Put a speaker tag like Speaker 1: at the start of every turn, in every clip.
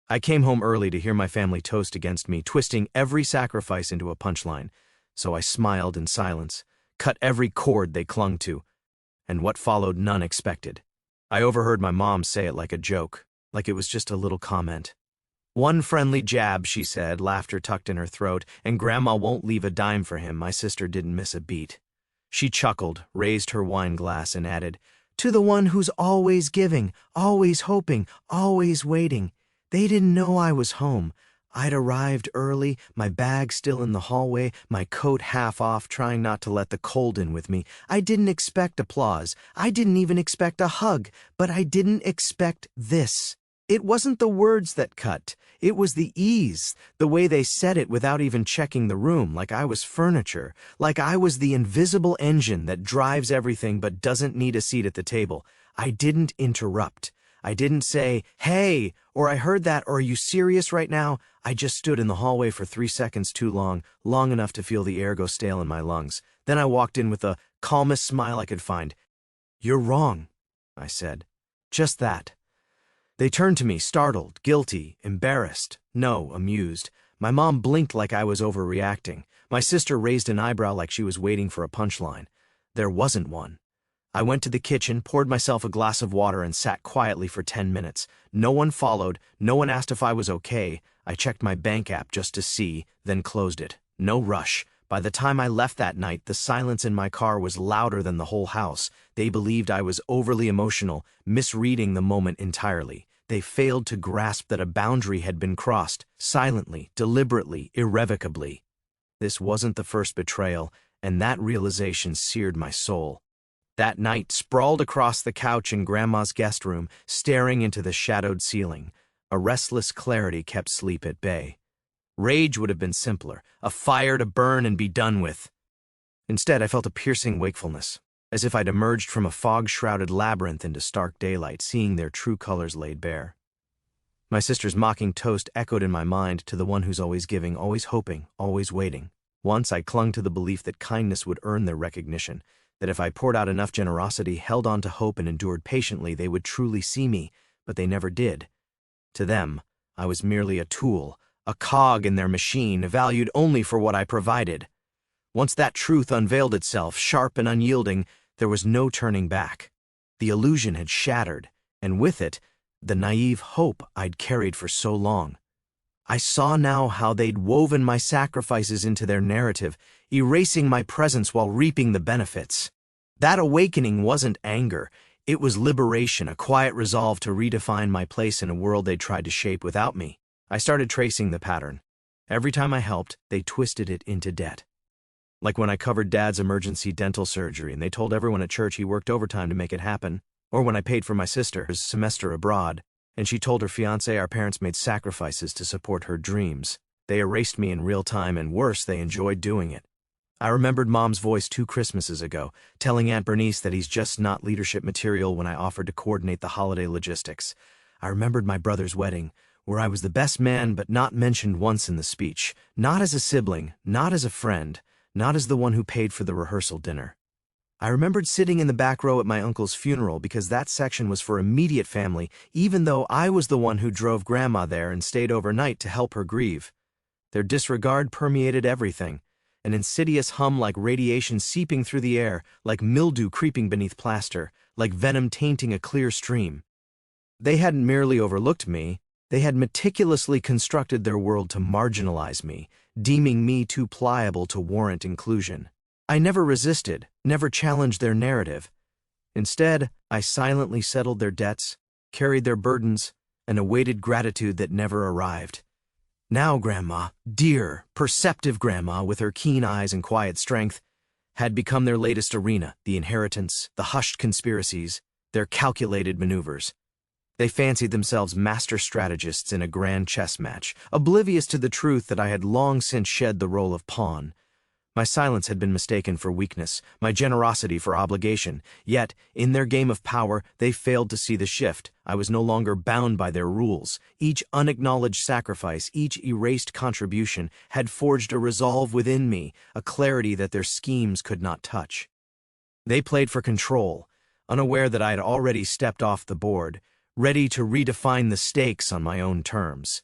Speaker 1: I came home early to hear my family toast against me, twisting every sacrifice into a punchline. So I smiled in silence, cut every cord they clung to, and what followed none expected. I overheard my mom say it like a joke, like it was just a little comment. "One friendly jab," she said, laughter tucked in her throat, "and Grandma won't leave a dime for him." My sister didn't miss a beat. She chuckled, raised her wine glass, and added, "To the one who's always giving, always hoping, always waiting. They didn't know I was home. I'd arrived early, my bag still in the hallway, my coat half off, trying not to let the cold in with me. I didn't expect applause. I didn't even expect a hug, but I didn't expect this." It wasn't the words that cut. It was the ease, the way they said it without even checking the room, like I was furniture, like I was the invisible engine that drives everything but doesn't need a seat at the table. I didn't interrupt. I didn't say, "Hey," or "I heard that," or "Are you serious right now?" I just stood in the hallway for 3 seconds too long, long enough to feel the air go stale in my lungs. Then I walked in with the calmest smile I could find. "You're wrong," I said. Just that. They turned to me, startled, guilty, embarrassed, no, amused. My mom blinked like I was overreacting. My sister raised an eyebrow like she was waiting for a punchline. There wasn't one. I went to the kitchen, poured myself a glass of water, and sat quietly for 10 minutes. No one followed. No one asked if I was okay. I checked my bank app just to see, then closed it. No rush. By the time I left that night, the silence in my car was louder than the whole house. They believed I was overly emotional, misreading the moment entirely. They failed to grasp that a boundary had been crossed, silently, deliberately, irrevocably. This wasn't the first betrayal, and that realization seared my soul. That night, sprawled across the couch in Grandma's guest room, staring into the shadowed ceiling, a restless clarity kept sleep at bay. Rage would have been simpler, a fire to burn and be done with. Instead, I felt a piercing wakefulness, as if I'd emerged from a fog-shrouded labyrinth into stark daylight, seeing their true colors laid bare. My sister's mocking toast echoed in my mind, "To the one who's always giving, always hoping, always waiting." Once I clung to the belief that kindness would earn their recognition, that if I poured out enough generosity, held on to hope, and endured patiently, they would truly see me, but they never did. To them, I was merely a tool, a cog in their machine, valued only for what I provided. Once that truth unveiled itself, sharp and unyielding, there was no turning back. The illusion had shattered, and with it, the naive hope I'd carried for so long. I saw now how they'd woven my sacrifices into their narrative, erasing my presence while reaping the benefits. That awakening wasn't anger. It was liberation, a quiet resolve to redefine my place in a world they'd tried to shape without me. I started tracing the pattern. Every time I helped, they twisted it into debt. Like when I covered Dad's emergency dental surgery and they told everyone at church he worked overtime to make it happen, or when I paid for my sister's semester abroad, and she told her fiancé our parents made sacrifices to support her dreams. They erased me in real time, and worse, they enjoyed doing it. I remembered Mom's voice 2 Christmases ago, telling Aunt Bernice that he's just not leadership material when I offered to coordinate the holiday logistics. I remembered my brother's wedding, where I was the best man but not mentioned once in the speech, not as a sibling, not as a friend, not as the one who paid for the rehearsal dinner. I remembered sitting in the back row at my uncle's funeral because that section was for immediate family, even though I was the one who drove Grandma there and stayed overnight to help her grieve. Their disregard permeated everything, an insidious hum like radiation seeping through the air, like mildew creeping beneath plaster, like venom tainting a clear stream. They hadn't merely overlooked me, they had meticulously constructed their world to marginalize me, deeming me too pliable to warrant inclusion. I never resisted, never challenged their narrative. Instead, I silently settled their debts, carried their burdens, and awaited gratitude that never arrived. Now Grandma, dear, perceptive Grandma with her keen eyes and quiet strength, had become their latest arena, the inheritance, the hushed conspiracies, their calculated maneuvers. They fancied themselves master strategists in a grand chess match, oblivious to the truth that I had long since shed the role of pawn. My silence had been mistaken for weakness, my generosity for obligation, yet, in their game of power, they failed to see the shift. I was no longer bound by their rules. Each unacknowledged sacrifice, each erased contribution, had forged a resolve within me, a clarity that their schemes could not touch. They played for control, unaware that I had already stepped off the board, ready to redefine the stakes on my own terms.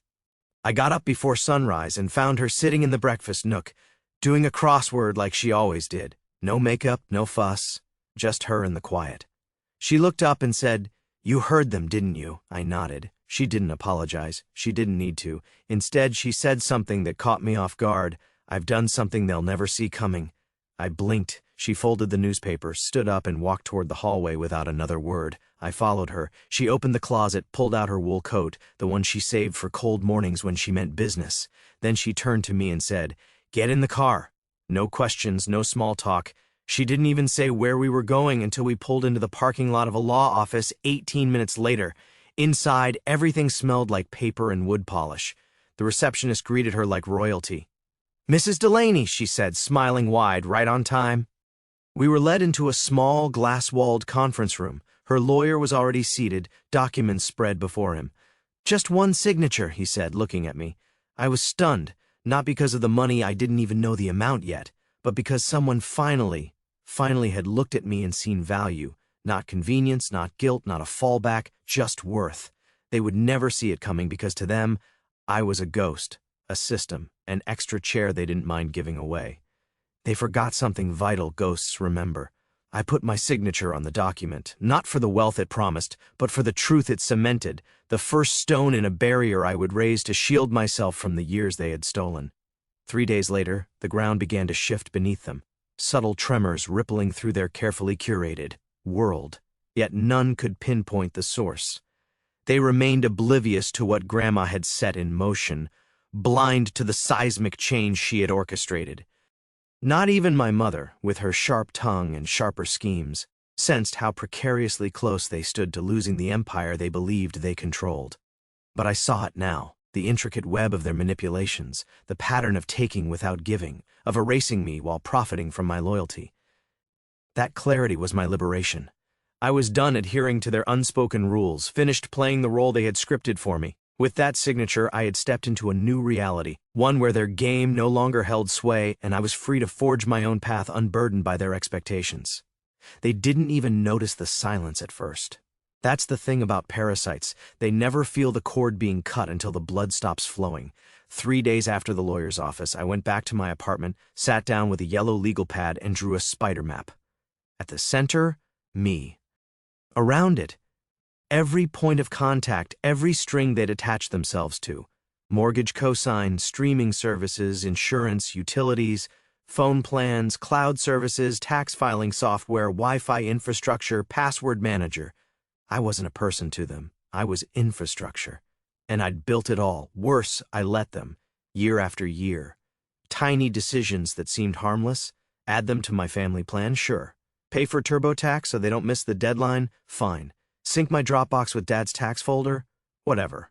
Speaker 1: I got up before sunrise and found her sitting in the breakfast nook, doing a crossword like she always did. No makeup, no fuss, just her in the quiet. She looked up and said, "You heard them, didn't you?" I nodded. She didn't apologize. She didn't need to. Instead, she said something that caught me off guard. "I've done something they'll never see coming." I blinked. She folded the newspaper, stood up, and walked toward the hallway without another word. I followed her. She opened the closet, pulled out her wool coat, the one she saved for cold mornings when she meant business. Then she turned to me and said, "Get in the car." No questions, no small talk. She didn't even say where we were going until we pulled into the parking lot of a law office 18 minutes later. Inside, everything smelled like paper and wood polish. The receptionist greeted her like royalty. "Mrs. Delaney," she said, smiling wide, "right on time." We were led into a small, glass-walled conference room. Her lawyer was already seated, documents spread before him. "Just one signature," he said, looking at me. I was stunned, not because of the money, I didn't even know the amount yet, but because someone finally had looked at me and seen value. Not convenience, not guilt, not a fallback, just worth. They would never see it coming because to them, I was a ghost, a system, an extra chair they didn't mind giving away. They forgot something vital ghosts remember. I put my signature on the document, not for the wealth it promised, but for the truth it cemented, the first stone in a barrier I would raise to shield myself from the years they had stolen. 3 days later, the ground began to shift beneath them, subtle tremors rippling through their carefully curated world, yet none could pinpoint the source. They remained oblivious to what Grandma had set in motion, blind to the seismic change she had orchestrated. Not even my mother, with her sharp tongue and sharper schemes, sensed how precariously close they stood to losing the empire they believed they controlled. But I saw it now, the intricate web of their manipulations, the pattern of taking without giving, of erasing me while profiting from my loyalty. That clarity was my liberation. I was done adhering to their unspoken rules, finished playing the role they had scripted for me. With that signature, I had stepped into a new reality, one where their game no longer held sway, and I was free to forge my own path unburdened by their expectations. They didn't even notice the silence at first. That's the thing about parasites. They never feel the cord being cut until the blood stops flowing. 3 days after the lawyer's office, I went back to my apartment, sat down with a yellow legal pad, and drew a spider map. At the center, me. Around it, every point of contact, every string they'd attached themselves to. Mortgage cosign, streaming services, insurance, utilities, phone plans, cloud services, tax filing software, Wi-Fi infrastructure, password manager. I wasn't a person to them. I was infrastructure. And I'd built it all. Worse, I let them. Year after year. Tiny decisions that seemed harmless. Add them to my family plan? Sure. Pay for TurboTax so they don't miss the deadline? Fine. Sync my Dropbox with Dad's tax folder? Whatever.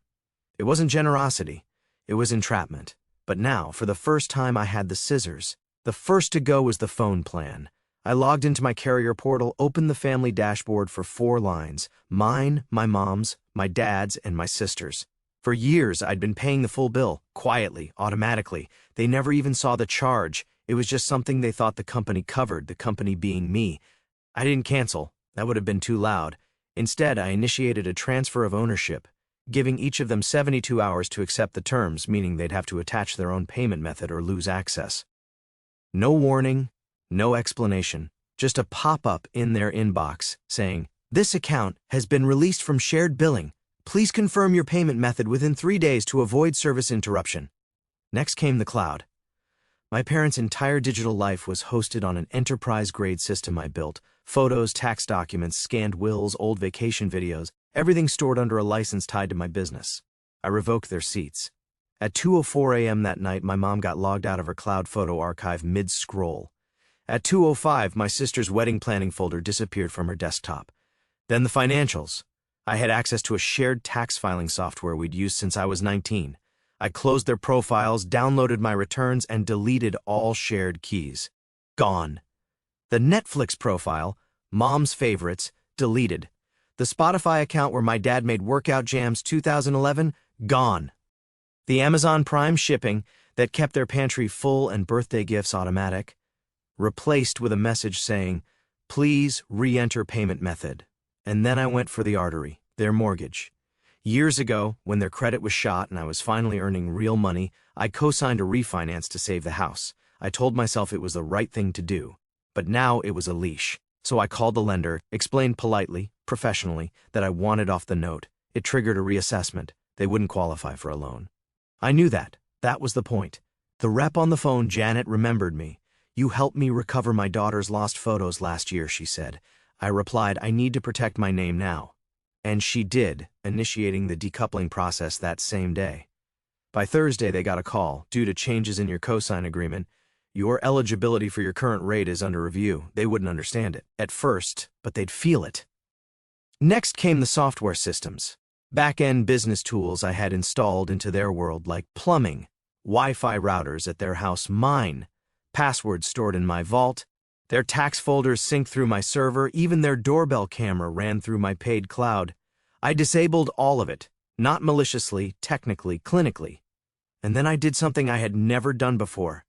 Speaker 1: It wasn't generosity. It was entrapment. But now, for the first time, I had the scissors. The first to go was the phone plan. I logged into my carrier portal, opened the family dashboard for 4 lines. Mine, my mom's, my dad's, and my sister's. For years, I'd been paying the full bill, quietly, automatically. They never even saw the charge. It was just something they thought the company covered, the company being me. I didn't cancel. That would have been too loud. Instead, I initiated a transfer of ownership, giving each of them 72 hours to accept the terms, meaning they'd have to attach their own payment method or lose access. No warning, no explanation, just a pop-up in their inbox saying, "This account has been released from shared billing. Please confirm your payment method within 3 days to avoid service interruption." Next came the cloud. My parents' entire digital life was hosted on an enterprise-grade system I built. Photos, tax documents, scanned wills, old vacation videos, everything stored under a license tied to my business. I revoked their seats. At 2:04 a.m. that night, my mom got logged out of her cloud photo archive mid-scroll. At 2:05, my sister's wedding planning folder disappeared from her desktop. Then the financials. I had access to a shared tax filing software we'd used since I was 19. I closed their profiles, downloaded my returns, and deleted all shared keys. Gone. The Netflix profile, Mom's favorites, deleted. The Spotify account where my dad made workout jams 2011, gone. The Amazon Prime shipping that kept their pantry full and birthday gifts automatic, replaced with a message saying, "Please re-enter payment method." And then I went for the artery, their mortgage. Years ago, when their credit was shot and I was finally earning real money, I co-signed a refinance to save the house. I told myself it was the right thing to do. But now it was a leash. So I called the lender, explained politely, professionally, that I wanted off the note. It triggered a reassessment. They wouldn't qualify for a loan. I knew that. That was the point. The rep on the phone, Janet, remembered me. "You helped me recover my daughter's lost photos last year," she said. I replied, "I need to protect my name now." And she did, initiating the decoupling process that same day. By Thursday, they got a call. "Due to changes in your cosign agreement, your eligibility for your current rate is under review." They wouldn't understand it at first, but they'd feel it. Next came the software systems. Back-end business tools I had installed into their world, like plumbing, Wi-Fi routers at their house, mine, passwords stored in my vault, their tax folders synced through my server, even their doorbell camera ran through my paid cloud. I disabled all of it, not maliciously, technically, clinically. And then I did something I had never done before.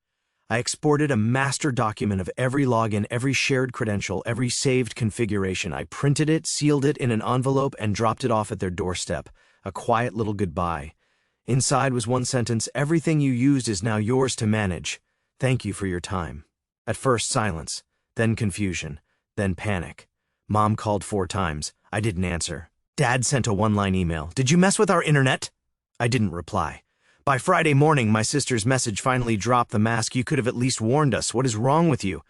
Speaker 1: I exported a master document of every login, every shared credential, every saved configuration. I printed it, sealed it in an envelope, and dropped it off at their doorstep. A quiet little goodbye. Inside was one sentence: "Everything you used is now yours to manage. Thank you for your time." At first, silence, then confusion, then panic. Mom called 4 times. I didn't answer. Dad sent a one-line email: "Did you mess with our internet?" I didn't reply. By Friday morning, my sister's message finally dropped the mask. "You could have at least warned us. What is wrong with you?"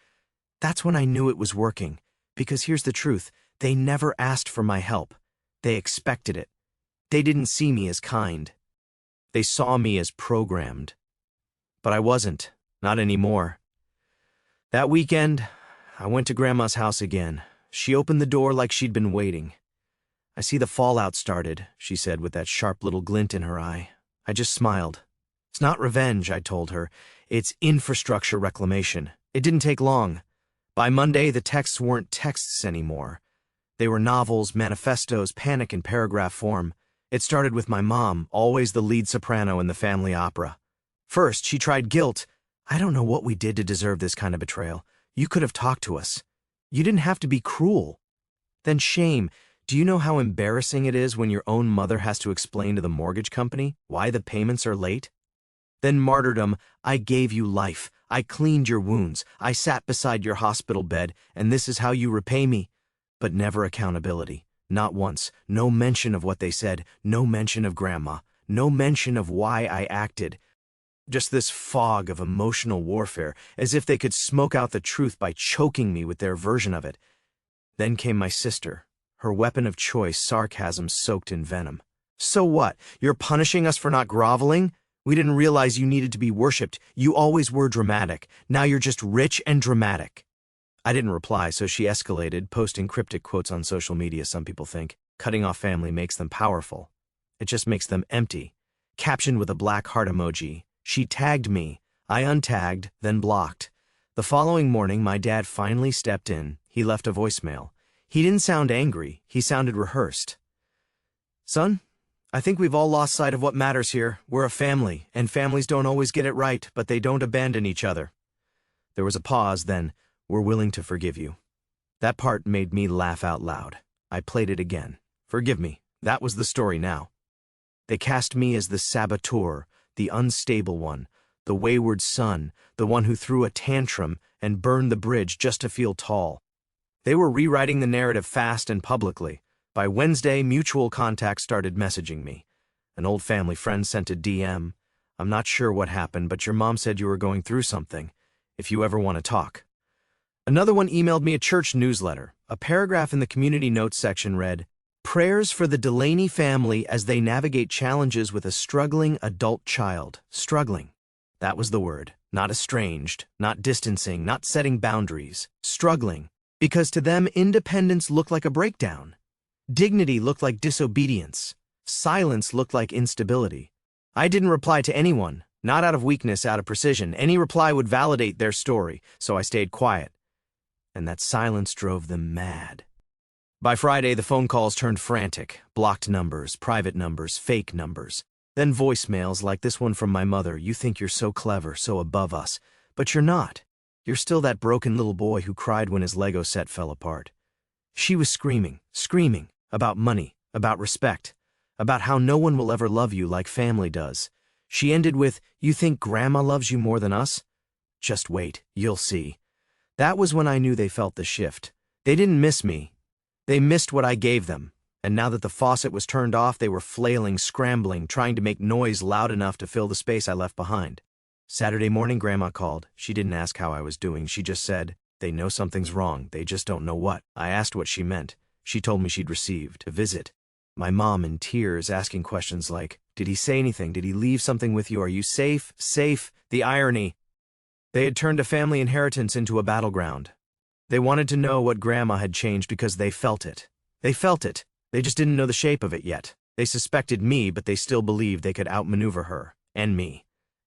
Speaker 1: That's when I knew it was working. Because here's the truth. They never asked for my help. They expected it. They didn't see me as kind. They saw me as programmed. But I wasn't. Not anymore. That weekend, I went to Grandma's house again. She opened the door like she'd been waiting. "I see the fallout started," she said with that sharp little glint in her eye. I just smiled. "It's not revenge," I told her. "It's infrastructure reclamation." It didn't take long. By Monday, the texts weren't texts anymore. They were novels, manifestos, panic in paragraph form. It started with my mom, always the lead soprano in the family opera. First, she tried guilt. "I don't know what we did to deserve this kind of betrayal. You could have talked to us. You didn't have to be cruel." Then shame. "Do you know how embarrassing it is when your own mother has to explain to the mortgage company why the payments are late?" Then martyrdom. "I gave you life. I cleaned your wounds. I sat beside your hospital bed, and this is how you repay me." But never accountability. Not once. No mention of what they said. No mention of Grandma. No mention of why I acted. Just this fog of emotional warfare, as if they could smoke out the truth by choking me with their version of it. Then came my sister. Her weapon of choice, sarcasm soaked in venom. "So what? You're punishing us for not groveling? We didn't realize you needed to be worshipped. You always were dramatic. Now you're just rich and dramatic." I didn't reply, so she escalated, posting cryptic quotes on social media. Some people think cutting off family makes them powerful. It just makes them empty. Captioned with a black heart emoji. She tagged me. I untagged, then blocked. The following morning, my dad finally stepped in. He left a voicemail. He didn't sound angry. He sounded rehearsed. "Son, I think we've all lost sight of what matters here. We're a family, and families don't always get it right, but they don't abandon each other." There was a pause, then, "We're willing to forgive you." That part made me laugh out loud. I played it again. Forgive me. That was the story now. They cast me as the saboteur, the unstable one, the wayward son, the one who threw a tantrum and burned the bridge just to feel tall. They were rewriting the narrative fast and publicly. By Wednesday, mutual contacts started messaging me. An old family friend sent a DM. "I'm not sure what happened, but your mom said you were going through something. If you ever want to talk." Another one emailed me a church newsletter. A paragraph in the community notes section read, "Prayers for the Delaney family as they navigate challenges with a struggling adult child." Struggling. That was the word. Not estranged, not distancing, not setting boundaries. Struggling. Because to them, independence looked like a breakdown. Dignity looked like disobedience. Silence looked like instability. I didn't reply to anyone, not out of weakness, out of precision. Any reply would validate their story, so I stayed quiet. And that silence drove them mad. By Friday, the phone calls turned frantic. Blocked numbers, private numbers, fake numbers. Then voicemails like this one from my mother. "You think you're so clever, so above us. But you're not. You're still that broken little boy who cried when his Lego set fell apart." She was screaming about money, about respect, about how no one will ever love you like family does. She ended with, "You think Grandma loves you more than us? Just wait, you'll see." That was when I knew they felt the shift. They didn't miss me. They missed what I gave them. And now that the faucet was turned off, they were flailing, scrambling, trying to make noise loud enough to fill the space I left behind. Saturday morning, Grandma called. She didn't ask how I was doing. She just said, "They know something's wrong. They just don't know what." I asked what she meant. She told me she'd received a visit. My mom in tears, asking questions like, "Did he say anything? Did he leave something with you? Are you safe? Safe?" The irony. They had turned a family inheritance into a battleground. They wanted to know what Grandma had changed because they felt it. They felt it. They just didn't know the shape of it yet. They suspected me, but they still believed they could outmaneuver her, and me.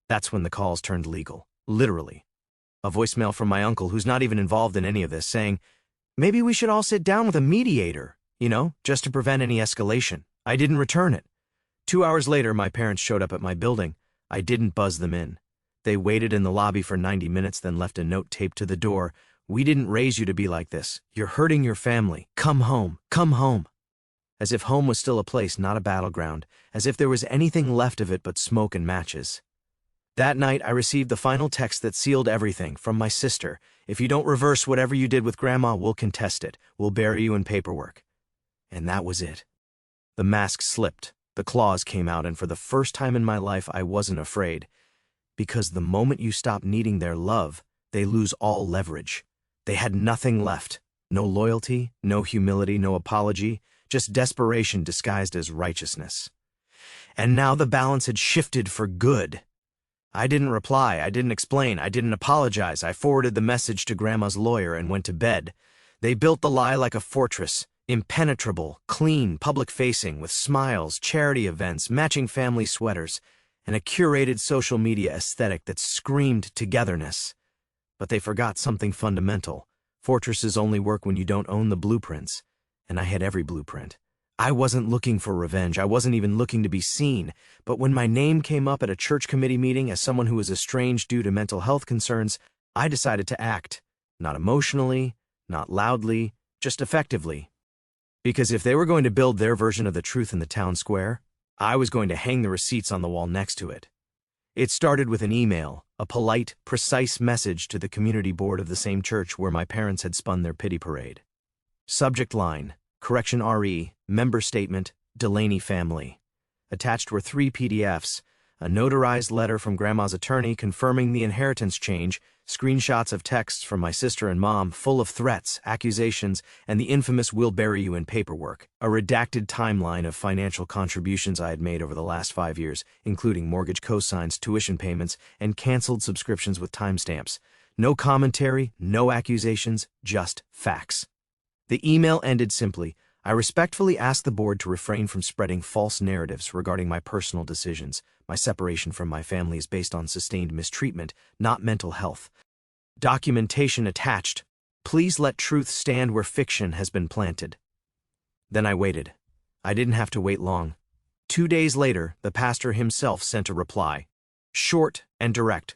Speaker 1: That's when the calls turned legal. Literally. A voicemail from my uncle, who's not even involved in any of this, saying, "Maybe we should all sit down with a mediator, just to prevent any escalation." I didn't return it. 2 hours later, my parents showed up at my building. I didn't buzz them in. They waited in the lobby for 90 minutes, then left a note taped to the door. "We didn't raise you to be like this. You're hurting your family. Come home. Come home." As if home was still a place, not a battleground. As if there was anything left of it but smoke and matches. That night, I received the final text that sealed everything from my sister. "If you don't reverse whatever you did with Grandma, we'll contest it. We'll bury you in paperwork." And that was it. The mask slipped. The claws came out, and for the first time in my life, I wasn't afraid. Because the moment you stop needing their love, they lose all leverage. They had nothing left. No loyalty, no humility, no apology, just desperation disguised as righteousness. And now the balance had shifted for good. I didn't reply, I didn't explain, I didn't apologize. I forwarded the message to Grandma's lawyer and went to bed. They built the lie like a fortress, impenetrable, clean, public-facing, with smiles, charity events, matching family sweaters, and a curated social media aesthetic that screamed togetherness. But they forgot something fundamental. Fortresses only work when you don't own the blueprints. And I had every blueprint. I wasn't looking for revenge. I wasn't even looking to be seen. But when my name came up at a church committee meeting as someone who was estranged due to mental health concerns, I decided to act. Not emotionally, not loudly, just effectively. Because if they were going to build their version of the truth in the town square, I was going to hang the receipts on the wall next to it. It started with an email, a polite, precise message to the community board of the same church where my parents had spun their pity parade. Subject line, correction RE, member statement, Delaney family. Attached were 3 PDFs, a notarized letter from Grandma's attorney confirming the inheritance change, screenshots of texts from my sister and mom full of threats, accusations, and the infamous "we'll bury you in paperwork," a redacted timeline of financial contributions I had made over the last 5 years, including mortgage cosigns, tuition payments, and canceled subscriptions with timestamps. No commentary, no accusations, just facts. The email ended simply, "I respectfully ask the board to refrain from spreading false narratives regarding my personal decisions. My separation from my family is based on sustained mistreatment, not mental health. Documentation attached. Please let truth stand where fiction has been planted." Then I waited. I didn't have to wait long. 2 days later, the pastor himself sent a reply. Short and direct.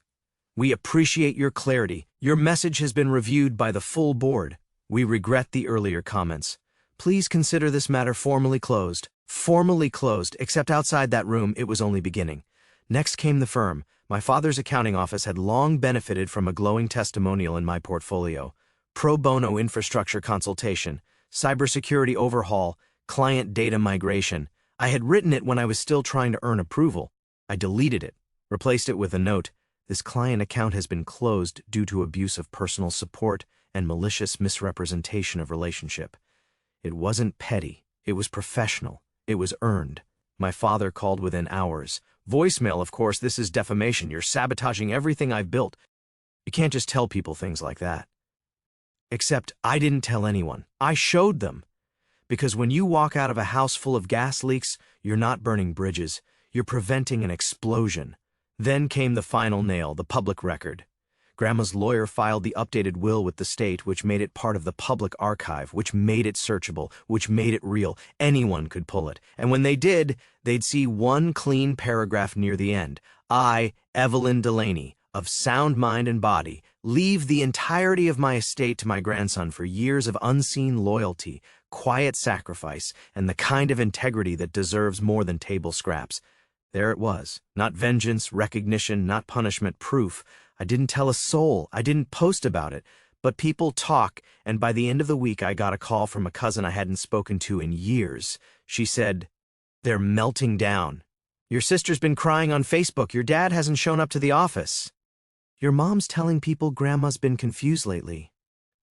Speaker 1: "We appreciate your clarity. Your message has been reviewed by the full board. We regret the earlier comments. Please consider this matter formally closed." Formally closed, except outside that room, it was only beginning. Next came the firm. My father's accounting office had long benefited from a glowing testimonial in my portfolio. Pro bono infrastructure consultation, cybersecurity overhaul, client data migration. I had written it when I was still trying to earn approval. I deleted it, replaced it with a note. "This client account has been closed due to abuse of personal support and malicious misrepresentation of relationship." It wasn't petty. It was professional. It was earned. My father called within hours. Voicemail, of course. "This is defamation. You're sabotaging everything I've built." You can't just tell people things like that. Except I didn't tell anyone. I showed them. Because when you walk out of a house full of gas leaks, you're not burning bridges. You're preventing an explosion. Then came the final nail, the public record. Grandma's lawyer filed the updated will with the state, which made it part of the public archive, which made it searchable, which made it real. Anyone could pull it. And when they did, they'd see one clean paragraph near the end. "I, Evelyn Delaney, of sound mind and body, leave the entirety of my estate to my grandson for years of unseen loyalty, quiet sacrifice, and the kind of integrity that deserves more than table scraps. There it was. Not vengeance, recognition, not punishment, proof. I didn't tell a soul. I didn't post about it. But people talk, and by the end of the week I got a call from a cousin I hadn't spoken to in years. She said, "They're melting down. Your sister's been crying on Facebook. Your dad hasn't shown up to the office. Your mom's telling people Grandma's been confused lately."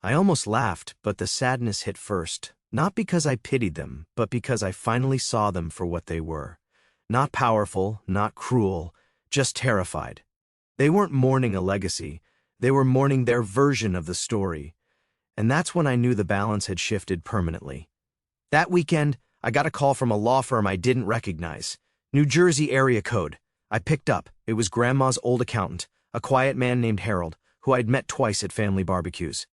Speaker 1: I almost laughed, but the sadness hit first. Not because I pitied them, but because I finally saw them for what they were. Not powerful, not cruel, just terrified. They weren't mourning a legacy. They were mourning their version of the story. And that's when I knew the balance had shifted permanently. That weekend, I got a call from a law firm I didn't recognize. New Jersey area code. I picked up. It was Grandma's old accountant, a quiet man named Harold, who I'd met twice at family barbecues.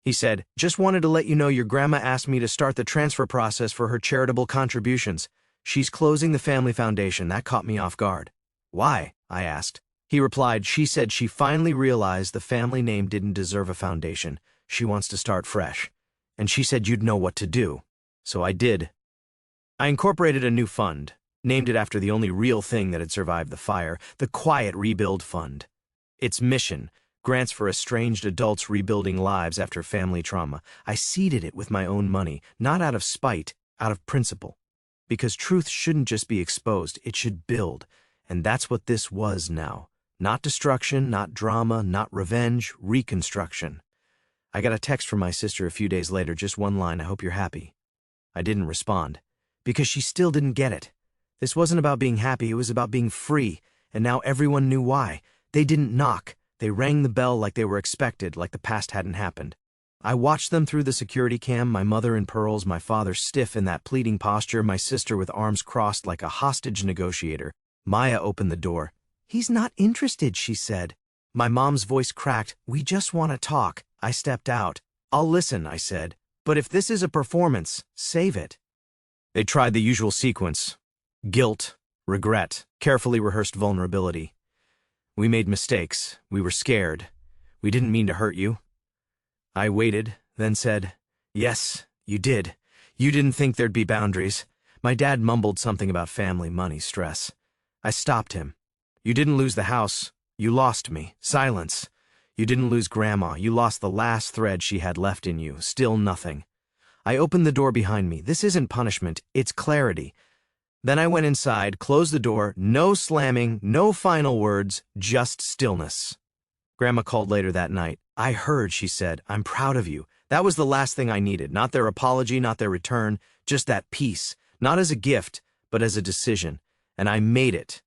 Speaker 1: He said, "Just wanted to let you know your grandma asked me to start the transfer process for her charitable contributions. She's closing the family foundation." That caught me off guard. "Why?" I asked. He replied, "She said she finally realized the family name didn't deserve a foundation. She wants to start fresh. And she said you'd know what to do." So I did. I incorporated a new fund, named it after the only real thing that had survived the fire, the Quiet Rebuild Fund. Its mission, grants for estranged adults rebuilding lives after family trauma. I seeded it with my own money, not out of spite, out of principle. Because truth shouldn't just be exposed, it should build. And that's what this was now. Not destruction, not drama, not revenge, reconstruction. I got a text from my sister a few days later, just one line, "I hope you're happy." I didn't respond, because she still didn't get it. This wasn't about being happy, it was about being free, and now everyone knew why. They didn't knock. They rang the bell like they were expected, like the past hadn't happened. I watched them through the security cam, my mother in pearls, my father stiff in that pleading posture, my sister with arms crossed like a hostage negotiator. Maya opened the door. "He's not interested," she said. My mom's voice cracked. "We just want to talk." I stepped out. "I'll listen," I said. "But if this is a performance, save it." They tried the usual sequence. Guilt, regret, carefully rehearsed vulnerability. "We made mistakes. We were scared. We didn't mean to hurt you." I waited, then said, "Yes, you did. You didn't think there'd be boundaries." My dad mumbled something about family, money, stress. I stopped him. "You didn't lose the house. You lost me." Silence. "You didn't lose Grandma. You lost the last thread she had left in you. Still nothing." I opened the door behind me. This isn't punishment. It's clarity. Then I went inside, closed the door, no slamming, no final words, just stillness. Grandma called later that night. "I heard," she said. "I'm proud of you." That was the last thing I needed. Not their apology, not their return, just that peace. Not as a gift, but as a decision. And I made it.